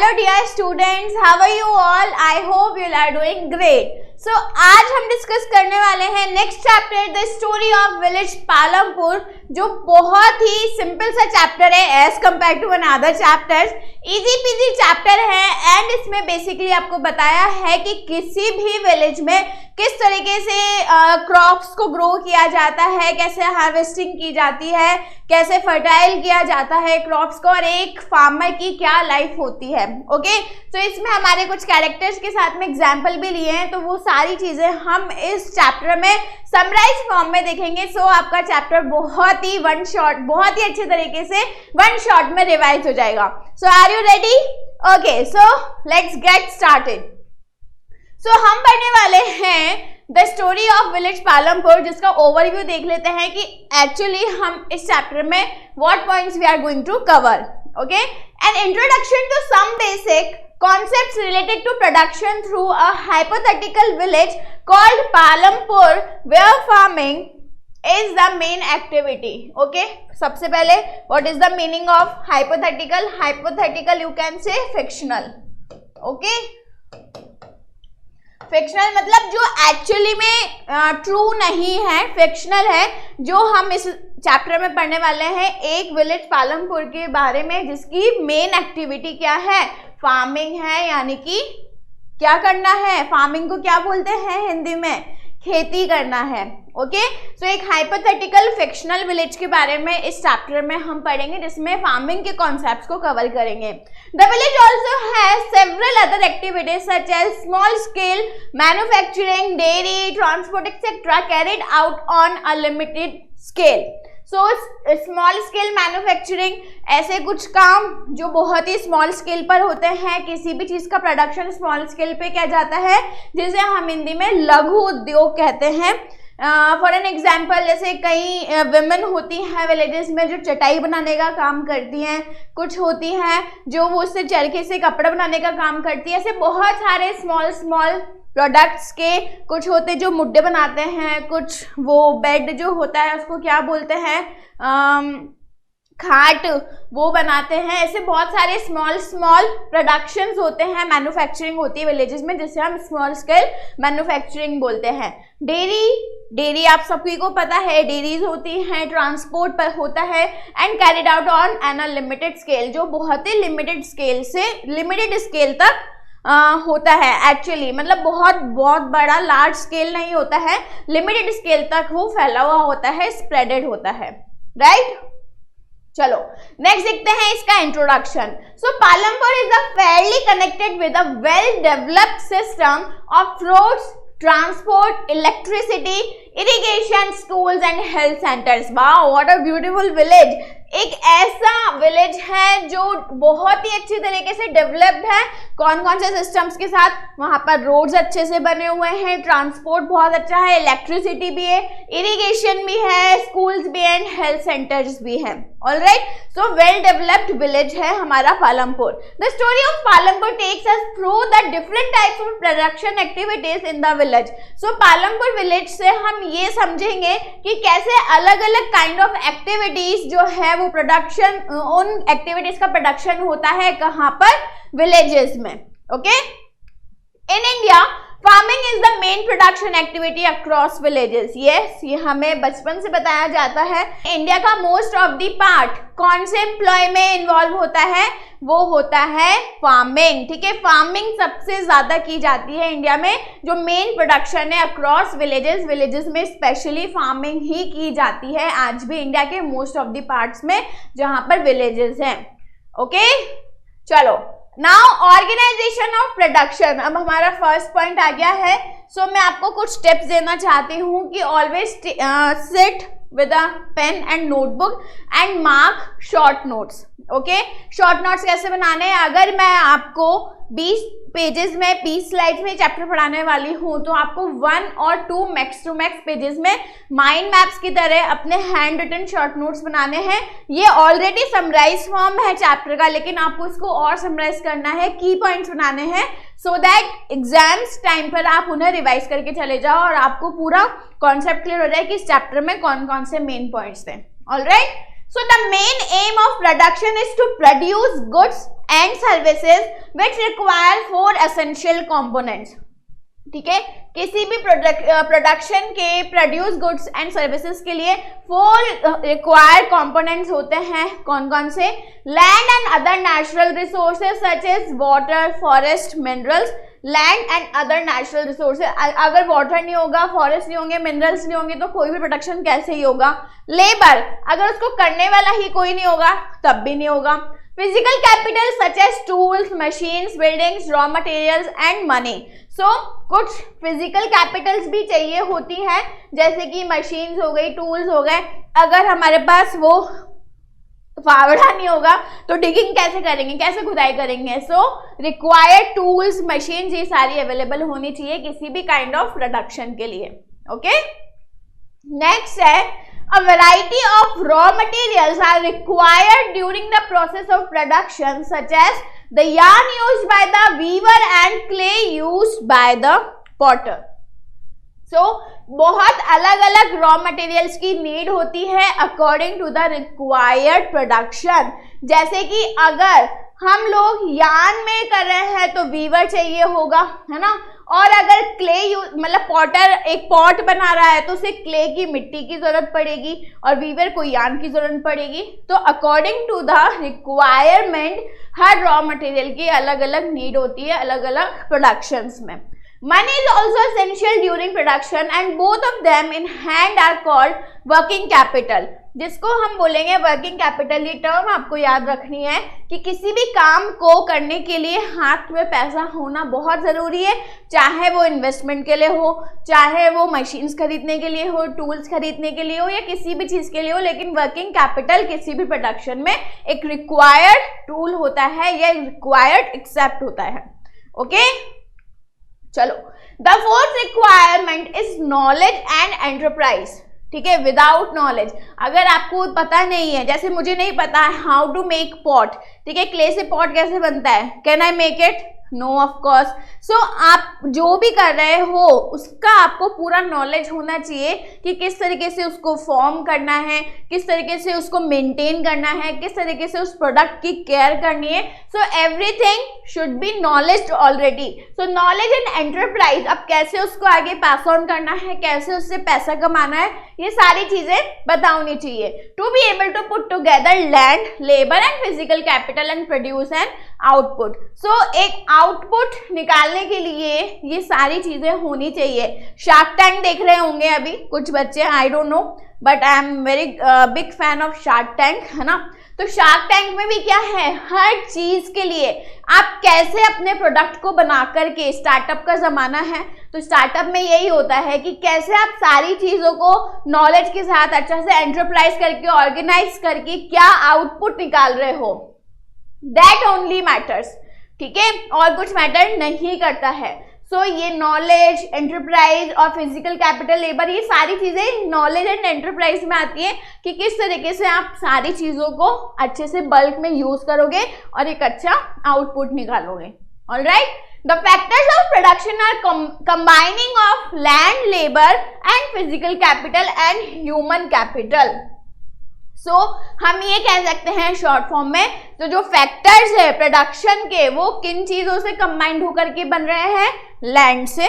Hello dear students, how are you all? I hope you are doing great. So आज हम discuss करने वाले हैं next chapter the story of village Palampur, जो बहुत ही सिंपल सा चैप्टर है as compare to another chapters. Easy peasy chapter है एंड इसमें बेसिकली आपको बताया है कि किसी भी विलेज में किस तरीके से क्रॉप्स को ग्रो किया जाता है, कैसे हार्वेस्टिंग की जाती है, कैसे फर्टाइल किया जाता है क्रॉप्स को, और एक फार्मर की क्या लाइफ होती है। ओके, तो इसमें हमारे कुछ कैरेक्टर्स के साथ में एग्जाम्पल भी लिए हैं, तो वो सारी चीजें हम इस चैप्टर में समराइज फॉर्म में देखेंगे। सो आपका चैप्टर बहुत ही बहुत ही अच्छे तरीके से वन शॉट में रिवाइज हो जाएगा। So are you ready? Okay, so let's get started. So हम पढ़ने वाले हैं the story of village Palampur, जिसका ओवरव्यू देख लेते हैं कि एक्चुअली हम इस चैप्टर में what points we are going to cover. Okay, an introduction to some basic concepts related to production through a hypothetical village called Palampur, where farming is the main activity. Okay, सबसे पहले what is the meaning of hypothetical? Hypothetical you can say fictional. Okay, fictional मतलब जो actually में true नहीं है, fictional है। जो हम इस चैप्टर में पढ़ने वाले हैं एक विलेज पालमपुर के बारे में, जिसकी मेन एक्टिविटी क्या है? फार्मिंग है, यानी कि क्या करना है? फार्मिंग को क्या बोलते हैं हिंदी में? खेती करना है। ओके, सो एक हाइपोथेटिकल फिक्शनल विलेज के बारे में इस चैप्टर में हम पढ़ेंगे, जिसमें फार्मिंग के कॉन्सेप्ट्स को कवर करेंगे। The village also has several other activities such as small scale manufacturing, dairy, transport etcetera carried out on a limited scale. So small scale manufacturing, ऐसे कुछ काम जो बहुत ही स्मॉल स्केल पर होते हैं। किसी भी चीज़ का प्रोडक्शन स्मॉल स्केल पे किया जाता है, जिसे हम हिंदी में लघु उद्योग कहते हैं। फॉर एन एग्जाम्पल, जैसे कई विमेन होती हैं विलेजेस में जो चटाई बनाने का काम करती हैं, कुछ होती हैं जो वो उससे चरखे से कपड़ा बनाने का काम करती है। ऐसे बहुत सारे स्मॉल प्रोडक्ट्स के, कुछ होते जो मुड्डे बनाते हैं, कुछ वो बेड जो होता है उसको क्या बोलते हैं, खाट, वो बनाते हैं। ऐसे बहुत सारे स्मॉल प्रोडक्शंस होते हैं, मैन्युफैक्चरिंग होती है विलेजेस में, जिसे हम स्मॉल स्केल मैन्युफैक्चरिंग बोलते हैं। डेयरी आप सभी को पता है, डेयरीज होती हैं, ट्रांसपोर्ट पर होता है, and carried out on an limited scale, जो बहुत ही लिमिटेड स्केल से लिमिटेड स्केल तक होता है। एक्चुअली मतलब बहुत बड़ा लार्ज स्केल नहीं होता है, लिमिटेड स्केल तक वो फैला हुआ होता है, स्प्रेडेड होता है। राइट, चलो नेक्स्ट देखते हैं इसका introduction. So Palampur is a fairly connected with a well developed system of roads, transport, electricity, irrigation, schools and health centres. Wow, what a beautiful village. एक ऐसा विलेज है जो बहुत ही अच्छी तरीके से डेवलप्ड है। कौन कौन से सिस्टम्स के साथ? वहाँ पर रोड्स अच्छे से बने हुए हैं, ट्रांसपोर्ट बहुत अच्छा है, इलेक्ट्रिसिटी भी है, इरिगेशन भी है, स्कूल्स भी एंड हेल्थ सेंटर्स भी हैं। Alright, so well developed village है हमारा Palampur. The story of Palampur takes us through the different types of production activities in the village. So Palampur village से हम ये समझेंगे कि कैसे अलग अलग काइंड ऑफ एक्टिविटीज जो है वो प्रोडक्शन, उन एक्टिविटीज का प्रोडक्शन होता है कहाँ पर? विलेजेस में। Okay, in India farming is the main production activity across villages. Yes, ये हमें बचपन से बताया जाता है। इंडिया का मोस्ट ऑफ द पार्ट कौन से एम्प्लॉय में इन्वॉल्व होता है? वो होता है फार्मिंग। ठीक है, फार्मिंग सबसे ज्यादा की जाती है इंडिया में। जो मेन प्रोडक्शन है अक्रॉस विलेजेस में स्पेशली फार्मिंग ही की जाती है आज भी इंडिया के मोस्ट ऑफ द पार्ट्स में जहां पर विलेजेस हैं। ओके, चलो नाउ ऑर्गेनाइजेशन ऑफ प्रोडक्शन। अब हमारा फर्स्ट पॉइंट आ गया है। सो मैं आपको कुछ टिप्स देना चाहती हूँ कि always sit with a pen and notebook and mark short notes. Okay, short notes कैसे बनाने हैं? अगर मैं आपको 20 पेजेस में 20 स्लाइड्स में चैप्टर पढ़ाने वाली हूँ, तो आपको 1 और 2 मैक्स टू मैक्स पेजेस में माइंड मैप्स की तरह अपने हैंड रिटन शॉर्ट नोट्स बनाने हैं। ये ऑलरेडी समराइज फॉर्म है चैप्टर का, लेकिन आपको इसको और समराइज करना है, की पॉइंट्स बनाने हैं, सो दैट एग्जाम्स टाइम पर आप उन्हें रिवाइज करके चले जाओ और आपको पूरा कॉन्सेप्ट क्लियर हो जाए कि इस चैप्टर में कौन कौन से मेन पॉइंट्स थे। Alright, so the main aim of production is to produce goods and services which require 4 essential components. ठीक है, किसी भी प्रोडक्शन के प्रोड्यूस गुड्स एंड सर्विसेज के लिए 4 रिक्वायर्ड कंपोनेंट्स होते हैं। कौन कौन से? Land and other natural resources such as water, forest, minerals. Land and other natural resources, अगर वाटर नहीं होगा, फॉरेस्ट नहीं होंगे, मिनरल्स नहीं होंगे तो कोई भी प्रोडक्शन कैसे ही होगा। लेबर, अगर उसको करने वाला ही कोई नहीं होगा तब भी नहीं होगा। Physical capital such as tools, machines, buildings, raw materials and money. So कुछ फिजिकल कैपिटल्स भी चाहिए होती है, जैसे कि मशीन्स हो गई, टूल्स हो गए। अगर हमारे पास वो फावड़ा नहीं होगा तो डिगिंग कैसे करेंगे, कैसे खुदाई करेंगे। सो रिक्वायर्ड टूल्स, मशीन्स, ये सारी अवेलेबल होनी चाहिए किसी भी काइंड ऑफ प्रोडक्शन के लिए। ओके, नेक्स्ट है a variety of raw materials are required during the process of production such as the yarn used by the weaver and clay used by the potter. So बहुत अलग अलग raw materials की need होती है according to the required production. जैसे कि अगर हम लोग यार्न में कर रहे हैं तो वीवर चाहिए होगा, है ना। और अगर क्ले मतलब पॉटर एक पॉट बना रहा है तो उसे क्ले की मिट्टी की जरूरत पड़ेगी और वीवर को यार्न की जरूरत पड़ेगी। तो अकॉर्डिंग टू द रिक्वायरमेंट हर रॉ मटेरियल की अलग अलग नीड होती है अलग अलग प्रोडक्शंस में। Money is also essential during production and both of them in hand are called working capital, जिसको हम बोलेंगे वर्किंग कैपिटल। ये टर्म आपको याद रखनी है कि किसी भी काम को करने के लिए हाथ में पैसा होना बहुत ज़रूरी है, चाहे वो इन्वेस्टमेंट के लिए हो, चाहे वो मशीन्स खरीदने के लिए हो, टूल्स खरीदने के लिए हो या किसी भी चीज़ के लिए हो। लेकिन वर्किंग कैपिटल किसी भी प्रोडक्शन में एक रिक्वायर्ड टूल होता है या रिक्वायर्ड एक्सेप्ट होता है। ओके, चलो, the fourth requirement is knowledge and enterprise. ठीक है, विदाउट नॉलेज, अगर आपको पता नहीं है, जैसे मुझे नहीं पता है हाउ टू मेक पॉट, ठीक है, क्ले से पॉट कैसे बनता है, can I make it? No of course. So आप जो भी कर रहे हो उसका आपको पूरा नॉलेज होना चाहिए कि किस तरीके से उसको फॉर्म करना है, किस तरीके से उसको मेंटेन करना है, किस तरीके से उस प्रोडक्ट की केयर करनी है। So everything should be knowledge already. So knowledge and enterprise, अब कैसे उसको आगे पास ऑन करना है, कैसे उससे पैसा कमाना है, ये सारी चीजें बतानी चाहिए। To be able to put together land, labour and physical capital and produce an output. So एक आउटपुट निकालने के लिए ये सारी चीजें होनी चाहिए। शार्क टैंक देख रहे होंगे अभी कुछ बच्चे, I don't know but I am very big fan of shark tank, है ना। तो शार्क टैंक में भी क्या है, हर चीज के लिए आप कैसे अपने प्रोडक्ट को बना करके, स्टार्टअप का जमाना है तो स्टार्टअप में यही होता है कि कैसे आप सारी चीजों को नॉलेज के साथ अच्छा से एंटरप्राइज करके, ऑर्गेनाइज करके क्या आउटपुट निकाल रहे हो, दैट ओनली मैटर्स। ठीक है, और कुछ मैटर नहीं करता है। सो ये नॉलेज, एंटरप्राइज और फिजिकल कैपिटल, लेबर, ये सारी चीजें नॉलेज एंड एंटरप्राइज में आती है कि किस तरीके से आप सारी चीजों को अच्छे से बल्क में यूज करोगे और एक अच्छा आउटपुट निकालोगे। Alright, the factors of production are combining of land, labour and physical capital and human capital. So हम ये कह सकते हैं शॉर्ट फॉर्म में, तो जो फैक्टर्स है प्रोडक्शन के वो किन चीजों से कंबाइंड होकर के बन रहे हैं, लैंड से,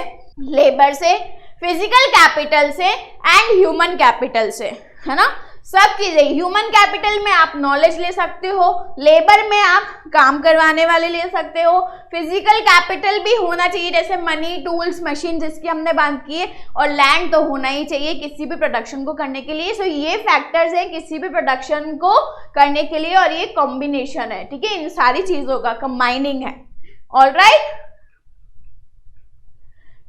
लेबर से, फिजिकल कैपिटल से एंड ह्यूमन कैपिटल से, है ना। सब चीजें, ह्यूमन कैपिटल में आप नॉलेज ले सकते हो, लेबर में आप काम करवाने वाले ले सकते हो, फिजिकल कैपिटल भी होना चाहिए जैसे मनी, टूल्स, मशीन जिसकी हमने बात की है, और लैंड तो होना ही चाहिए किसी भी प्रोडक्शन को करने के लिए। सो ये फैक्टर्स हैं किसी भी प्रोडक्शन को करने के लिए और ये कॉम्बिनेशन है, ठीक है, इन सारी चीजों का कंबाइनिंग है। Alright,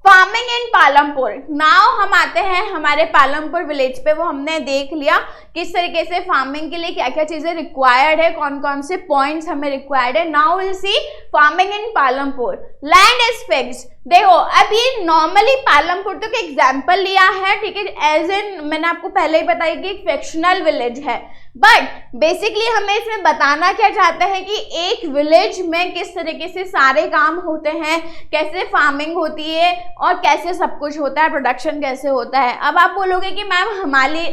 farming in Palampur. Now हम आते हैं हमारे पालमपुर विलेज पे, वो हमने देख लिया किस तरीके से फार्मिंग के लिए क्या क्या चीजें रिक्वायर्ड है, कौन कौन से पॉइंट्स हमें रिक्वायर्ड है। Now will see farming in Palampur. Land is fixed. देखो, अब ये नॉर्मली पालमपुर तो एक एग्जाम्पल लिया है, ठीक है, एज इन मैंने आपको पहले ही बताया कि एक फिक्शनल विलेज है, बट बेसिकली हमें इसमें बताना क्या चाहते हैं कि एक विलेज में किस तरीके से सारे काम होते हैं, कैसे फार्मिंग होती है और कैसे सब कुछ होता है, प्रोडक्शन कैसे होता है। अब आप बोलोगे कि मैम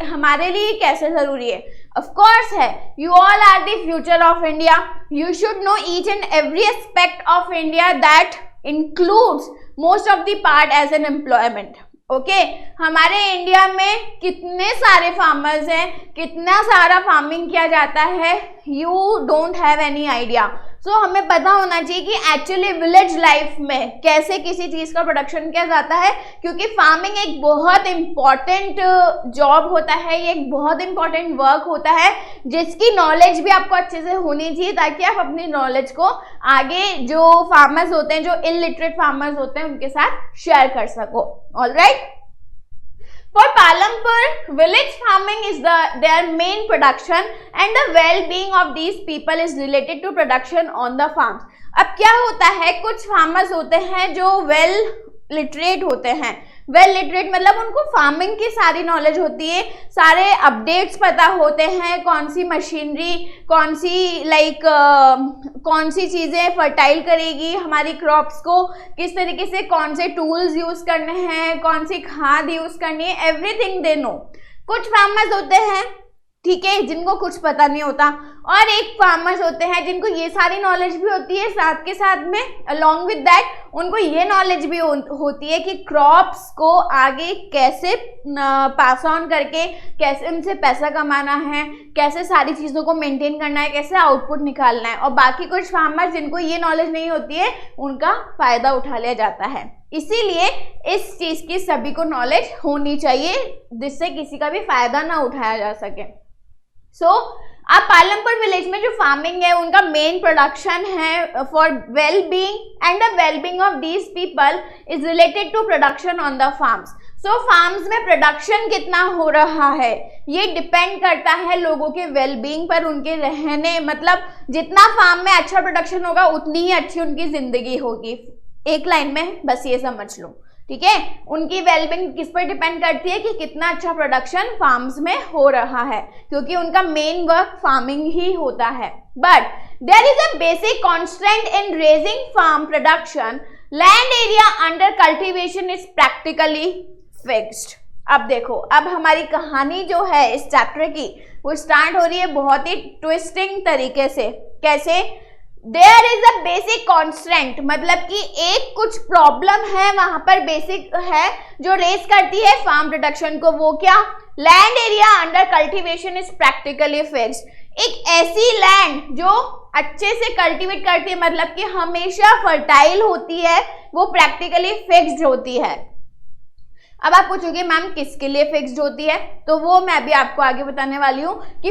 हमारे लिए कैसे ज़रूरी है। ऑफ कोर्स है। You all are the future of India, you should know each and every aspect of India that includes most of the part as an employment. Okay, हमारे इंडिया में कितने सारे फार्मर्स हैं, कितना सारा फार्मिंग किया जाता है, you don't have any idea. So हमें पता होना चाहिए कि एक्चुअली विलेज लाइफ में कैसे किसी चीज़ का प्रोडक्शन किया जाता है, क्योंकि फार्मिंग एक बहुत इम्पॉर्टेंट जॉब होता है, ये एक बहुत इम्पॉर्टेंट वर्क होता है जिसकी नॉलेज भी आपको अच्छे से होनी चाहिए ताकि आप अपनी नॉलेज को आगे जो फार्मर्स होते हैं, जो इलिटरेट फार्मर्स होते हैं, उनके साथ शेयर कर सको। Alright, for Palampur, village farming is their main production and the well-being of these people is related to production on the farms। अब क्या होता है, कुछ फार्मर्स होते हैं जो वेल लिटरेट होते हैं। वेल लिटरेट मतलब उनको फार्मिंग की सारी नॉलेज होती है, सारे अपडेट्स पता होते हैं, कौन सी मशीनरी, कौन सी चीज़ें फर्टाइल करेगी हमारी क्रॉप्स को, किस तरीके से कौन से टूल्स यूज़ करने हैं, कौन सी खाद यूज़ करनी है, एवरीथिंग दे नो। कुछ फार्मर्स होते हैं, ठीक है, जिनको कुछ पता नहीं होता, और एक फार्मर्स होते हैं जिनको ये सारी नॉलेज भी होती है, साथ के साथ में अलॉन्ग विद दैट उनको ये नॉलेज भी होती है कि क्रॉप्स को आगे कैसे पास ऑन करके कैसे उनसे पैसा कमाना है, कैसे सारी चीज़ों को मेंटेन करना है, कैसे आउटपुट निकालना है। और बाकी कुछ फार्मर्स जिनको ये नॉलेज नहीं होती है, उनका फ़ायदा उठा लिया जाता है। इसीलिए इस चीज़ की सभी को नॉलेज होनी चाहिए जिससे किसी का भी फ़ायदा ना उठाया जा सके। सो अब पालमपुर विलेज में जो फार्मिंग है उनका मेन प्रोडक्शन है for well being and the well being of these people is related to production on the farms. So farms में प्रोडक्शन कितना हो रहा है ये डिपेंड करता है लोगों के वेल बीइंग पर, उनके रहने, मतलब जितना फार्म में अच्छा प्रोडक्शन होगा उतनी ही अच्छी उनकी जिंदगी होगी। एक लाइन में बस ये समझ लो, ठीक है। उनकी वेलबींग किस पर डिपेंड करती है कि कितना अच्छा प्रोडक्शन फार्म्स में हो रहा है, क्योंकि उनका मेन वर्क फार्मिंग ही होता है। But there is a basic constant in raising farm production, land area under cultivation is practically fixed. अब देखो, अब हमारी कहानी जो है इस चैप्टर की वो स्टार्ट हो रही है बहुत ही ट्विस्टिंग तरीके से। कैसे? There is a basic constant, मतलब कि एक कुछ प्रॉब्लम है वहां पर बेसिक है जो रेस करती है फार्म प्रोडक्शन को। वो क्या? Land area under cultivation is practically fixed. एक ऐसी लैंड जो अच्छे से कल्टीवेट करती है, मतलब कि हमेशा फर्टाइल होती है, वो प्रैक्टिकली फिक्स्ड होती है। अब आप पूछोगे मैम किसके लिए फिक्स्ड होती है, तो वो मैं भी आपको आगे बताने वाली हूँ कि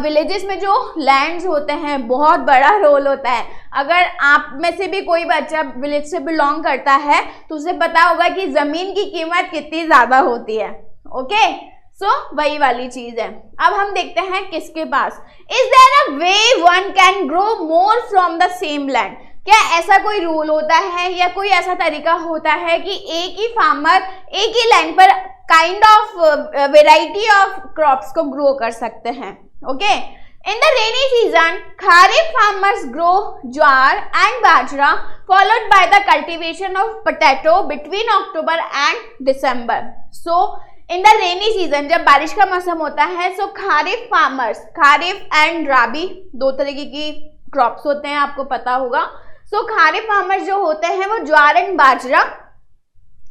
विलेजेस में जो लैंड्स होते हैं बहुत बड़ा रोल होता है। अगर आप में से भी कोई बच्चा विलेज से बिलोंग करता है तो उसे पता होगा कि जमीन की कीमत कितनी ज्यादा होती है। ओके, सो वही वाली चीज है। अब हम देखते हैं किसके पास। Is there a way one can grow more from the same land? क्या ऐसा कोई रूल होता है या कोई ऐसा तरीका होता है कि एक ही फार्मर एक ही लैंड पर kind of variety of crops को ग्रो कर सकते हैं? Okay, in the rainy season kharif farmers grow jowar and bajra followed by the cultivation of potato between October and December. So in the rainy season, जब बारिश का मौसम होता है, सो खरीफ फार्मर्स, खरीफ एंड राबी दो तरीके की क्रॉप्स होते हैं, आपको पता होगा। सो खरीफ फार्मर्स जो होते हैं वो ज्वार एंड बाजरा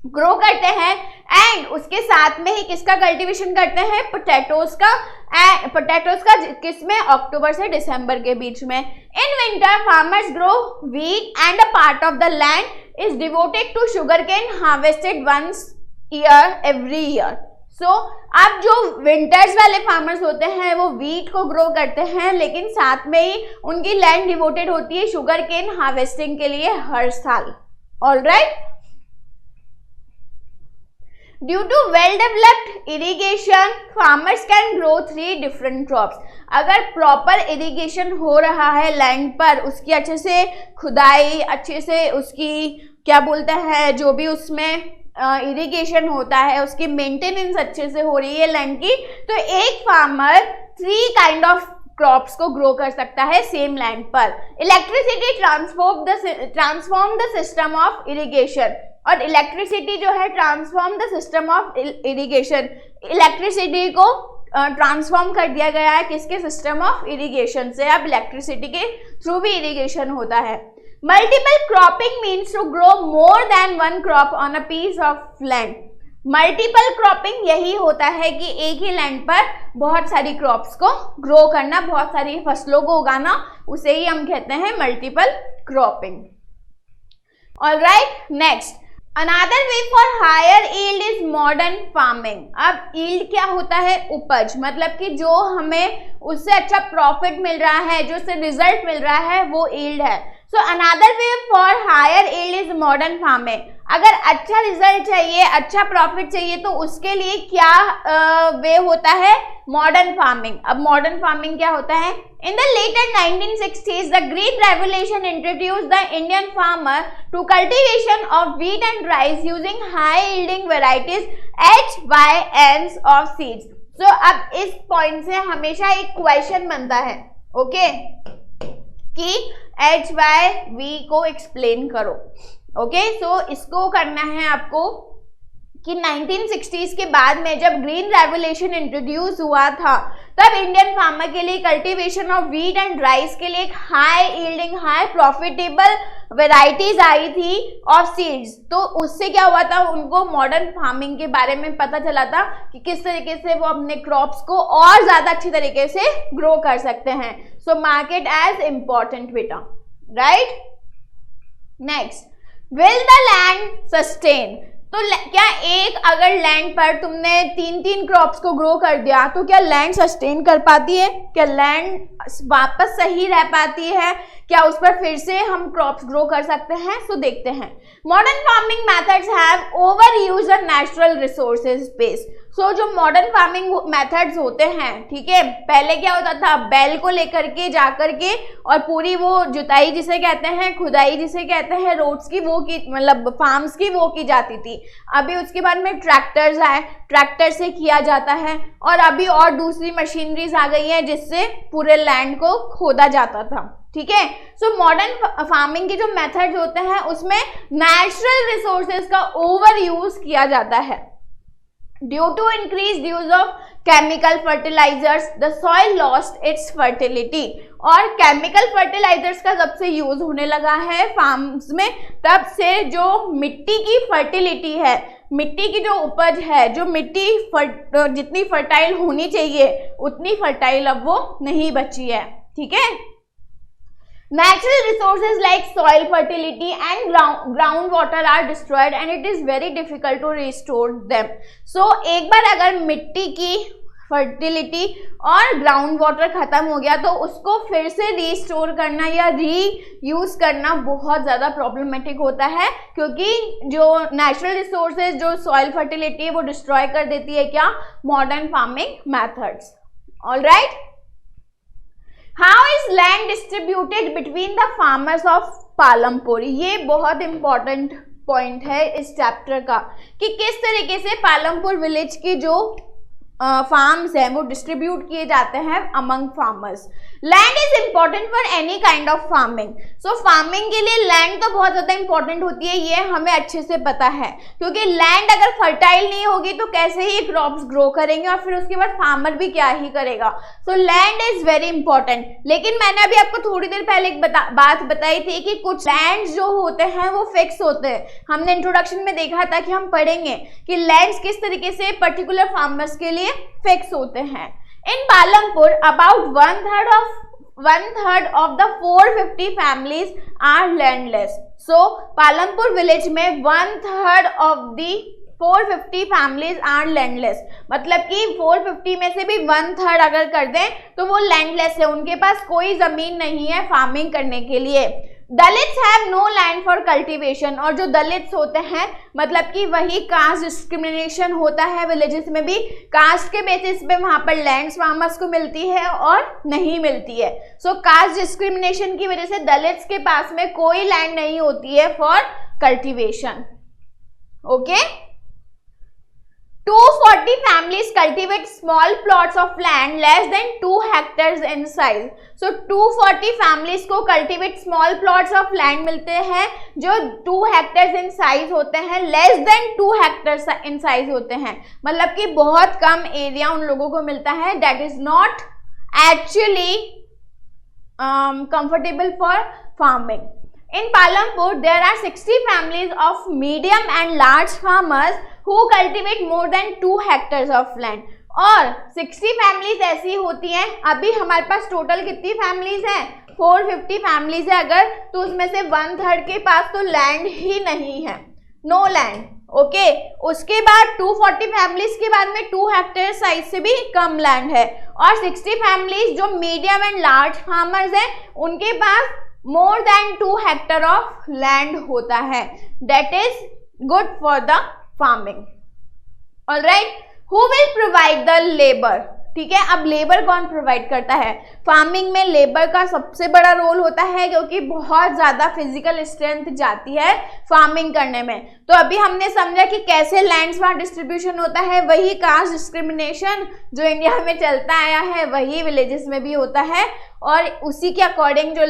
ग्रो करते हैं एंड उसके साथ में ही किसका कल्टीवेशन करते हैं? पोटैटोज का। पोटैटोज का किसमें? अक्टूबर से दिसंबर के बीच में। In winter farmers grow wheat and a part of the land is devoted to sugarcane harvested once year every year. So अब जो विंटर्स वाले फार्मर्स होते हैं वो व्हीट को ग्रो करते हैं, लेकिन साथ में ही उनकी लैंड डिवोटेड होती है शुगर केन हार्वेस्टिंग के लिए हर साल। Alright, due to well developed irrigation farmers can grow 3 different crops. अगर प्रॉपर इरिगेशन हो रहा है लैंड पर, उसकी अच्छे से खुदाई, अच्छे से उसकी क्या बोलते हैं, जो भी उसमें इरिगेशन होता है, उसकी मेंटेनेंस अच्छे से हो रही है लैंड की, तो एक फार्मर 3 काइंड ऑफ क्रॉप्स को ग्रो कर सकता है सेम लैंड पर। Electricity transform the system of irrigation, और इलेक्ट्रिसिटी जो है transform the system of irrigation, electricity को ट्रांसफॉर्म कर दिया गया है किसके, सिस्टम ऑफ इरिगेशन से। अब इलेक्ट्रिसिटी के थ्रू भी इरिगेशन होता है। Multiple cropping means to grow more than one crop on a piece of land. Multiple cropping यही होता है कि एक ही लैंड पर बहुत सारी क्रॉप्स को ग्रो करना, बहुत सारी फसलों को उगाना, उसे ही हम कहते हैं multiple cropping. Alright, next, another way for higher yield is modern farming. अब यील्ड क्या होता है, उपज, मतलब कि जो हमें उससे अच्छा प्रॉफिट मिल रहा है, जो उससे रिजल्ट मिल रहा है, वो यील्ड है। So another way for higher yield is modern farming. अगर अच्छा रिजल्ट चाहिए, अच्छा प्रॉफिट चाहिए, तो उसके लिए क्या वे होता है, मॉडर्न फार्मिंग। अब मॉडर्न फार्मिंग क्या होता है, in the later 1960s the green revolution introduced the Indian farmer to cultivation of wheat and rice using high yielding varieties HYNs of seeds. So अब इस पॉइंट से हमेशा एक क्वेश्चन बनता है, ओके, कि HYV को एक्सप्लेन करो। ओके, सो इसको करना है आपको कि 1960s के बाद में जब ग्रीन रेवोल्यूशन इंट्रोड्यूस हुआ था, तब इंडियन फार्मर के लिए cultivation of wheat and rice के लिए एक high yielding, high profitable varieties आई थी ऑफ सीड्स। तो उससे क्या हुआ था, उनको मॉडर्न फार्मिंग के बारे में पता चला था कि किस तरीके से वो अपने क्रॉप्स को और ज्यादा अच्छी तरीके से ग्रो कर सकते हैं। सो मार्केट एज इम्पॉर्टेंट बेटा, right. Next, will the land sustain. तो क्या एक अगर लैंड पर तुमने 3 क्रॉप्स को ग्रो कर दिया तो क्या लैंड सस्टेन कर पाती है, क्या लैंड वापस सही रह पाती है, क्या उस पर फिर से हम क्रॉप्स ग्रो कर सकते हैं? सो देखते हैं। Modern farming methods have overuse the natural resources space. So जो मॉडर्न फार्मिंग मेथड्स होते हैं, ठीक है, पहले क्या होता था, बैल को लेकर के जाकर के और पूरी वो जुताई जिसे कहते हैं, खुदाई जिसे कहते हैं, रोड्स की वो की, मतलब फार्म्स की वो की जाती थी। अभी उसके बाद में ट्रैक्टर्स आए, ट्रैक्टर से किया जाता है, और अभी और दूसरी मशीनरीज आ गई हैं जिससे पूरे लैंड को खोदा जाता था, ठीक है। सो मॉडर्न फार्मिंग के जो मेथड्स होते हैं उसमें नेचुरल रिसोर्सेज का ओवर यूज किया जाता है। Due to increase use of chemical fertilizers the soil lost its fertility. और केमिकल फर्टिलाइजर्स का जब से यूज होने लगा है फार्म्स में, तब से जो मिट्टी की फर्टिलिटी है, मिट्टी की जो उपज है, जो मिट्टी जितनी फर्टाइल होनी चाहिए उतनी फर्टाइल अब वो नहीं बची है, ठीक है। Natural resources like soil fertility and groundwater are destroyed and it is very difficult to restore them. So एक बार अगर मिट्टी की फर्टिलिटी और ग्राउंड वाटर खत्म हो गया तो उसको फिर से रीस्टोर करना या रीयूज करना बहुत ज़्यादा प्रॉब्लमेटिक होता है, क्योंकि जो नेचुरल रिसोर्सेज, जो सॉइल फर्टिलिटी है, वो डिस्ट्रॉय कर देती है क्या, modern farming methods. Alright, how is land distributed between the farmers of Palampur. ये बहुत इंपॉर्टेंट पॉइंट है इस चैप्टर का कि किस तरीके से पालमपुर विलेज की जो फार्म्स हैं वो डिस्ट्रीब्यूट किए जाते हैं among farmers. Land is important for any kind of farming. So farming के लिए लैंड तो बहुत ज़्यादा इंपॉर्टेंट होती है, ये हमें अच्छे से पता है, क्योंकि लैंड अगर फर्टाइल नहीं होगी तो कैसे ही क्रॉप्स ग्रो करेंगे और फिर उसके बाद फार्मर भी क्या ही करेगा। So land is very important. लेकिन मैंने अभी आपको थोड़ी देर पहले एक बात बताई थी कि कुछ लैंड जो होते हैं वो फिक्स होते हैं। हमने इंट्रोडक्शन में देखा था कि हम पढ़ेंगे कि लैंड्स किस तरीके से पर्टिकुलर फार्मर्स के लिए फिक्स होते हैं। In Palampur, about one third of the 450 families are landless. So Palampur village में 1/3 of the 450 families are landless. मतलब कि 450 में से भी 1/3 अगर कर दें तो वो लैंडलेस है, उनके पास कोई जमीन नहीं है फार्मिंग करने के लिए। Dalits have no land for cultivation. और जो दलित्स होते हैं, मतलब कि वही कास्ट डिस्क्रिमिनेशन होता है विलेजेस में भी, कास्ट के बेसिस पे वहां पर लैंड्स फार्मर्स को मिलती है और नहीं मिलती है। सो कास्ट डिस्क्रिमिनेशन की वजह से दलित्स के पास में कोई लैंड नहीं होती है for cultivation. Okay, 240 families cultivate small plots of land less than 2 hectares in size. So 240 families को cultivate small plots of land मिलते हैं जो 2 hectares in size होते हैं, less than 2 hectares in size होते हैं, मतलब कि बहुत कम एरिया उन लोगों को मिलता है. That is not actually comfortable for farming. In Palampur, there are 60 families of medium and large farmers who cultivate more than 2 hectares of land. और 60 families ऐसी होती हैं. अभी हमारे पास टोटल कितनी families हैं? 450 families है अगर, तो उसमें से 1/3 के पास तो लैंड ही नहीं है, नो लैंड. ओके, उसके बाद 240 families के बाद में 2 hectare साइज से भी कम लैंड है. और 60 families जो मीडियम एंड लार्ज फार्मर्स हैं उनके पास more than 2 hectare of land होता है. That is good for the farming. All right. Who will provide the labor? ठीक है, अब लेबर कौन प्रोवाइड करता है? फार्मिंग में लेबर का सबसे बड़ा रोल होता है क्योंकि बहुत ज़्यादा फिजिकल स्ट्रेंथ जाती है फार्मिंग करने में. तो अभी हमने समझा कि कैसे लैंड स्मार्ट डिस्ट्रीब्यूशन होता है. वही कास्ट डिस्क्रिमिनेशन जो इंडिया में चलता आया है वही विलेजेस में भी होता है. और उसी के अकॉर्डिंग जो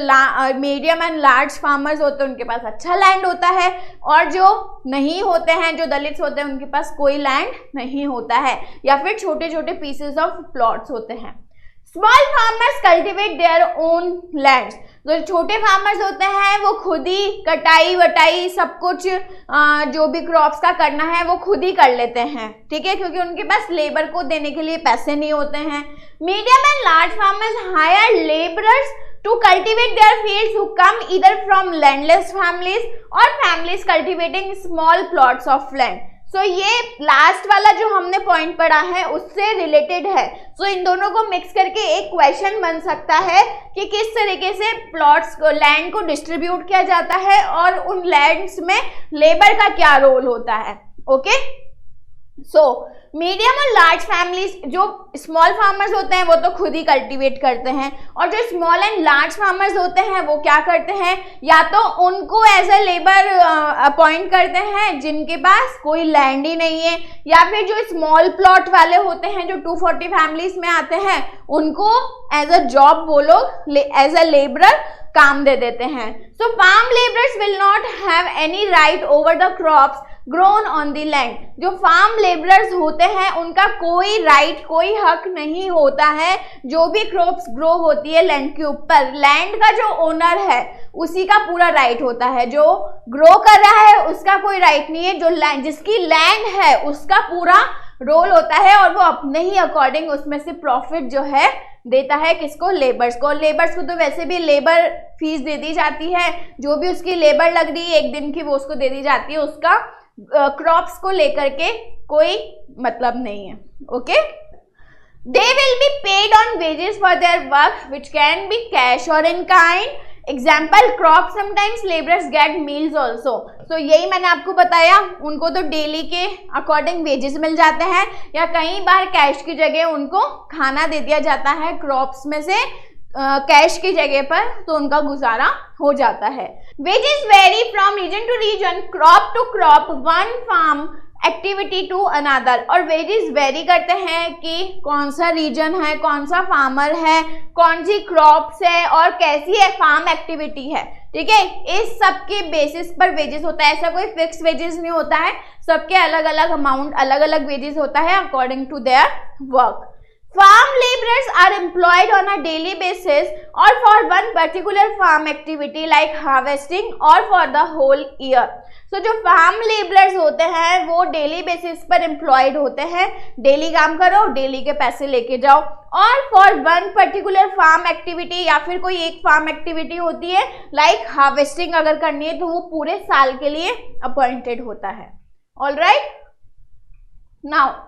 मीडियम एंड लार्ज फार्मर्स होते हैं उनके पास अच्छा लैंड होता है, और जो नहीं होते हैं, जो दलित होते हैं, उनके पास कोई लैंड नहीं होता है या फिर छोटे छोटे पीसेस ऑफ प्लॉट्स होते हैं. Small farmers cultivate their own lands. जो छोटे फार्मर्स होते हैं वो खुद ही कटाई वटाई सब कुछ जो भी क्रॉप्स का करना है वो खुद ही कर लेते हैं. ठीक है, क्योंकि उनके पास लेबर को देने के लिए पैसे नहीं होते हैं. Medium and large farmers hire labourers to cultivate their fields who come either from landless families or families cultivating small plots of land. So ये लास्ट वाला जो हमने पॉइंट पढ़ा है उससे रिलेटेड है. So इन दोनों को मिक्स करके एक क्वेश्चन बन सकता है कि किस तरीके से प्लॉट्स को, लैंड को डिस्ट्रीब्यूट किया जाता है और उन लैंड्स में लेबर का क्या रोल होता है. ओके, सो मीडियम और लार्ज फैमिलीज, जो स्मॉल फार्मर्स होते हैं वो तो खुद ही कल्टीवेट करते हैं, और जो स्मॉल एंड लार्ज फार्मर्स होते हैं वो क्या करते हैं, या तो उनको एज ए लेबर अपॉइंट करते हैं जिनके पास कोई लैंड ही नहीं है, या फिर जो स्मॉल प्लॉट वाले होते हैं जो 240 फैमिलीज में आते हैं उनको एज अ जॉब वो लोग एज अ लेबरर काम दे देते हैं. So farm labourers will not have any right over the crops grown on the land. जो फार्म लेबरर्स होते हैं उनका कोई राइट, कोई हक नहीं होता है जो भी क्रॉप्स ग्रो होती है लैंड के ऊपर. लैंड का जो ओनर है उसी का पूरा राइट होता है, जो ग्रो कर रहा है उसका कोई राइट नहीं है. जो लैंड, जिसकी लैंड है उसका पूरा रोल होता है और वो अपने ही अकॉर्डिंग उसमें से प्रॉफिट जो है देता है किसको, लेबर्स को. लेबर्स को तो वैसे भी लेबर फीस दे दी जाती है, जो भी उसकी लेबर लग रही है एक दिन की वो उसको दे दी जाती है, उसका क्रॉप्स को लेकर के कोई मतलब नहीं है. Okay, they will be paid on wages for their work which can be cash और in kind. Example, crop sometimes labourers get meals also. तो यही मैंने आपको बताया, उनको तो डेली के अकॉर्डिंग वेजेस मिल जाते हैं या कई बार कैश की जगह उनको खाना दे दिया जाता है क्रॉप्स में से कैश की जगह पर, तो उनका गुजारा हो जाता है. Wages vary from region to region, crop to crop, one farm activity to another. और वेजेस वेरी करते हैं कि कौन सा रीजन है, कौन सा फार्मर है, कौन सी क्रॉप्स है और कैसी है फार्म एक्टिविटी है. ठीक है, इस सब के बेसिस पर वेजेस होता है. ऐसा कोई फिक्स वेजेस नहीं होता है, सबके अलग अलग अमाउंट, अलग अलग वेजेस होता है according to their work. Farm laborers are employed on a daily basis or for one particular farm activity like harvesting or for the whole year. So जो farm laborers होते हैं वो डेली बेसिस पर employed होते हैं, daily काम करो daily के पैसे लेके जाओ. और for one particular farm activity, या फिर कोई एक फार्म एक्टिविटी होती है लाइक हार्वेस्टिंग अगर करनी है तो वो पूरे साल के लिए अपॉइंटेड होता है. Alright, now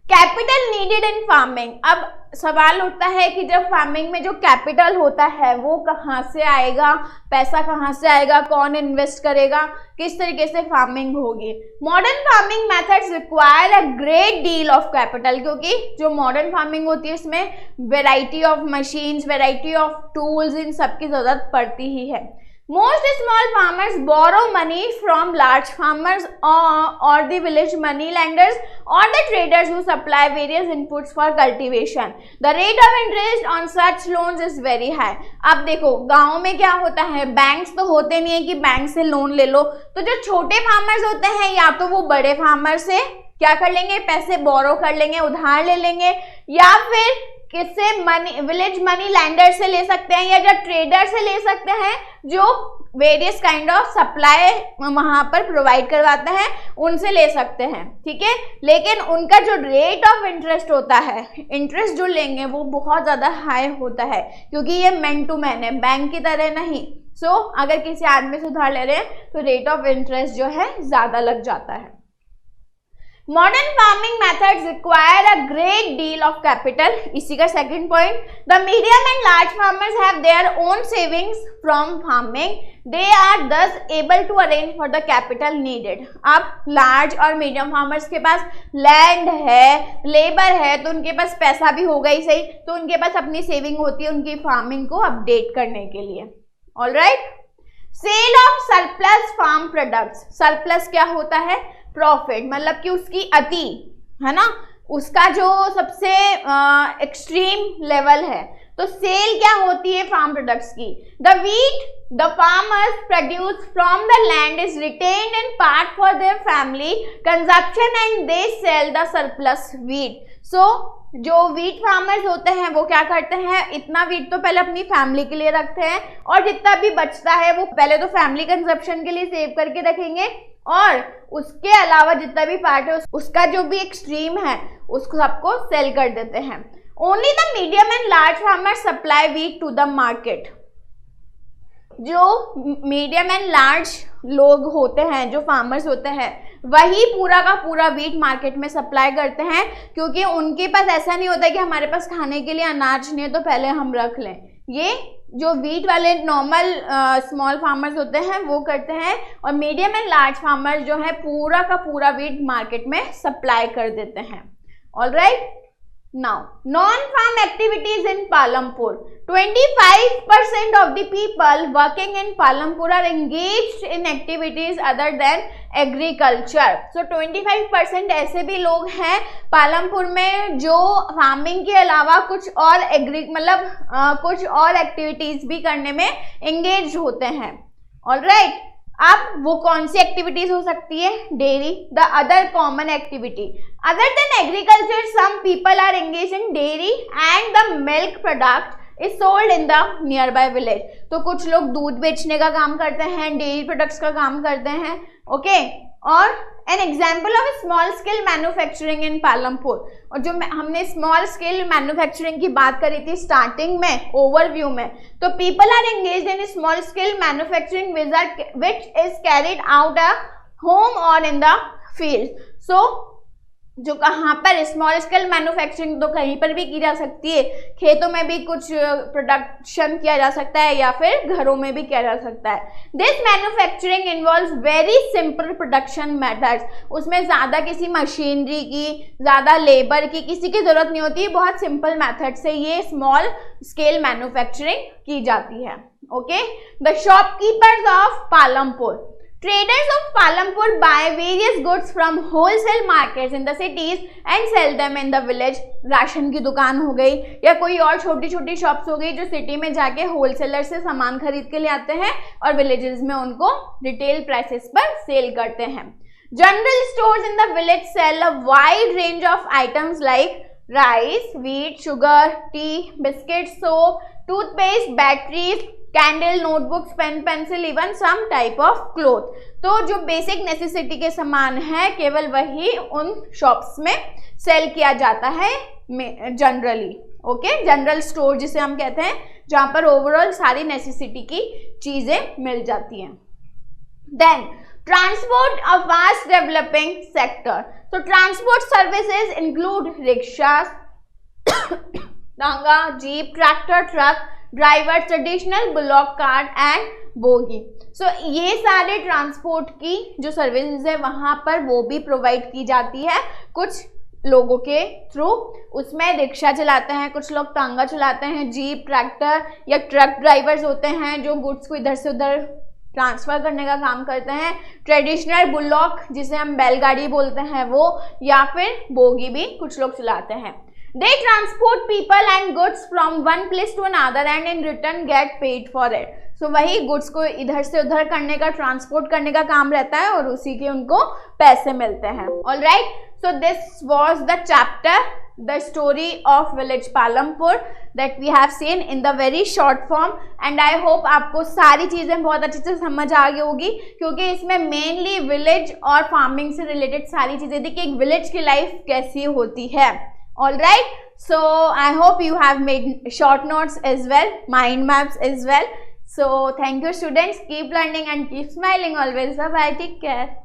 capital needed in farming. अब सवाल उठता है कि जब फार्मिंग में जो कैपिटल होता है वो कहाँ से आएगा, पैसा कहाँ से आएगा, कौन इन्वेस्ट करेगा, किस तरीके से फार्मिंग होगी. Modern farming methods require a great deal of capital, क्योंकि जो मॉडर्न फार्मिंग होती है इसमें variety of machines, variety of tools, इन सब की जरूरत पड़ती ही है. Most small farmers borrow money from large farmers or the village money lenders or the traders who supply various inputs for cultivation. The rate of interest on such loans is very high. अब देखो गाँव में क्या होता है, banks तो होते नहीं है कि बैंक से लोन ले लो, तो जो छोटे फार्मर्स होते हैं या तो वो बड़े फार्मर से क्या कर लेंगे, पैसे बोरो कर लेंगे, उधार ले लेंगे, या फिर किससे, मनी विलेज मनी लैंडर से ले सकते हैं, या जो ट्रेडर से ले सकते हैं जो वेरियस काइंड ऑफ सप्लाई वहां पर प्रोवाइड करवाते हैं, उनसे ले सकते हैं, ठीक है। लेकिन उनका जो रेट ऑफ इंटरेस्ट होता है, इंटरेस्ट जो लेंगे वो बहुत ज्यादा हाई होता है, क्योंकि ये मैन टू मैन है, बैंक की तरह नहीं। सो अगर किसी आदमी से उधार ले रहे हैं तो रेट ऑफ इंटरेस्ट जो है ज्यादा लग जाता है। Modern farming methods require a great deal of capital, इसी का second point. The medium and large farmers have their own savings from farming, they are thus able to arrange for the capital needed. अब large और medium farmers के पास land है, labour है, तो उनके पास पैसा भी होगा ही सही, तो उनके पास अपनी सेविंग होती है उनकी फार्मिंग को अपडेट करने के लिए। Alright, sale of surplus farm products. Surplus क्या होता है, प्रॉफिट, मतलब कि उसकी अति, है ना, उसका जो सबसे एक्सट्रीम लेवल है। तो सेल क्या होती है फार्म प्रोडक्ट्स की। The wheat the farmers produce from the land is retained in part for their family consumption and they sell the surplus wheat. So जो वीट फार्मर्स होते हैं वो क्या करते हैं, इतना वीट तो पहले अपनी फैमिली के लिए रखते हैं, और जितना भी बचता है वो पहले तो फैमिली कंजप्शन के लिए सेव करके रखेंगे, और उसके अलावा जितना भी पार्ट है उसका जो भी एक्सट्रीम है उसको सबको सेल कर देते हैं। Only the medium and large farmer supply wheat to the market. जो मीडियम एंड लार्ज लोग होते हैं, जो फार्मर्स होते हैं, वही पूरा का पूरा वीट मार्केट में सप्लाई करते हैं, क्योंकि उनके पास ऐसा नहीं होता कि हमारे पास खाने के लिए अनाज नहीं है तो पहले हम रख लें। ये जो वीट वाले नॉर्मल स्मॉल फार्मर्स होते हैं वो करते हैं, और मीडियम एंड लार्ज फार्मर्स जो है पूरा का पूरा वीट मार्केट में सप्लाई कर देते हैं। Alright, now non-farm activities in Palampur. 25% of the people working in Palampur are engaged in activities other than agriculture. So 25% ऐसे भी लोग हैं पालमपुर में जो फार्मिंग के अलावा कुछ और कुछ और एक्टिविटीज भी करने में एंगेज होते हैं। ऑलराइट, अब वो कौन सी एक्टिविटीज हो सकती है, dairy, the other common activity. Other than agriculture some people are engage in dairy and the milk product is sold in the nearby village. तो कुछ लोग दूध बेचने का काम करते हैं, डेयरी प्रोडक्ट्स का काम करते हैं, ओके। और an example of small scale manufacturing इन पालमपुर। और जो हमने स्मॉल स्केल मैन्युफैक्चरिंग की बात करी थी स्टार्टिंग में, ओवरव्यू में, तो people are engaged in small scale manufacturing which is carried out a home और इन द फील्ड। सो जो कहाँ पर स्मॉल स्केल मैन्युफैक्चरिंग तो कहीं पर भी की जा सकती है, खेतों में भी कुछ प्रोडक्शन किया जा सकता है या फिर घरों में भी किया जा सकता है। This manufacturing involves very simple production methods. उसमें ज़्यादा किसी मशीनरी की, ज़्यादा लेबर की, किसी की ज़रूरत नहीं होती, बहुत सिंपल मेथड से ये स्मॉल स्केल मैन्युफैक्चरिंग की जाती है। Okay, the shopkeepers of Palampur. Traders of Palampur buy various goods from wholesale markets in the cities and sell them in the village. Ration की दुकान हो गई या कोई और छोटी छोटी शॉप्स हो गई जो सिटी में जाके होलसेलर से सामान खरीद के ले आते हैं और विलेजेस में उनको रिटेल प्राइसेस पर सेल करते हैं। General stores in the village sell a wide range of items like rice, wheat, sugar, tea, biscuits, soap, toothpaste, batteries, candle, notebooks, pen, pencil, even some type of cloth. तो जो basic necessity के सामान है केवल वही उन shops में cell किया जाता है जनरली। ओके, जनरल स्टोर जिसे हम कहते हैं, जहां पर ओवरऑल सारी नेसेसिटी की चीजें मिल जाती हैं। Then transport a fast developing sector. तो transport services include rickshaws, tonga, jeep, tractor, truck, driver, traditional bullock cart and bogey. So ये सारे ट्रांसपोर्ट की जो सर्विसेज है वहां पर वो भी प्रोवाइड की जाती है कुछ लोगों के थ्रू। उसमें रिक्शा चलाते हैं, कुछ लोग तांगा चलाते हैं, जीप, ट्रैक्टर या ट्रक ड्राइवर्स होते हैं जो गुड्स को इधर से उधर ट्रांसफ़र करने का काम करते हैं। ट्रेडिशनल बुलॉक जिसे हम बैलगाड़ी बोलते हैं वो, या फिर बोगी भी कुछ लोग चलाते हैं। They transport people and goods from one place to another and in return get paid for it. So वही गुड्स को इधर से उधर करने का, ट्रांसपोर्ट करने का काम रहता है और उसी के उनको पैसे मिलते हैं। Alright, so this was the chapter, the story of village Palampur that we have seen in the very short form and I hope आपको सारी चीज़ें बहुत अच्छे से समझ आ गई होगी, क्योंकि इसमें मेनली विलेज और फार्मिंग से रिलेटेड सारी चीज़ें थी कि एक विलेज की लाइफ कैसी होती है। All right, so I hope you have made short notes as well, mind maps as well. So thank you students, keep learning and keep smiling always. Bye bye, take care.